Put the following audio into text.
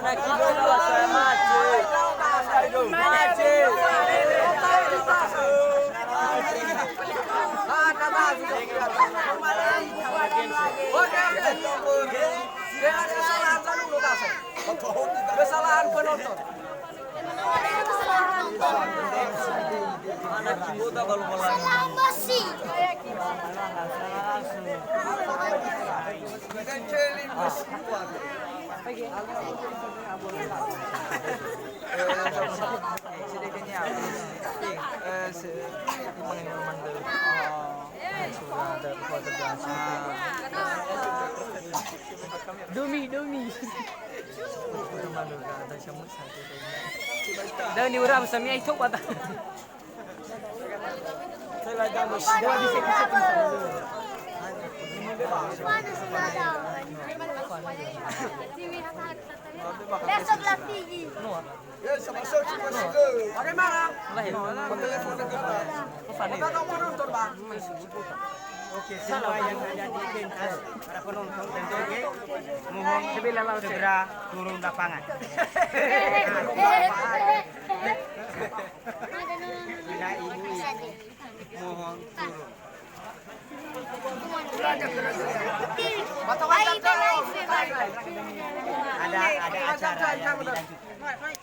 Anak kita adalah saya macet. Macet. Kesalahan penonton. Anak kita kalau mulai. Dumi. Dah ni orang sampai itu pada. Saya lagi masih dah bisa. Besok lah TV. Ya, sama-sama cuma sih. Bagaimana? Kita mau nonton, Bang. Oke, semua yang ada di pentas para penonton tentunya mohon segera turun lapangan. Bila ibu mohon turun. Ada acara yang dilanjutkan.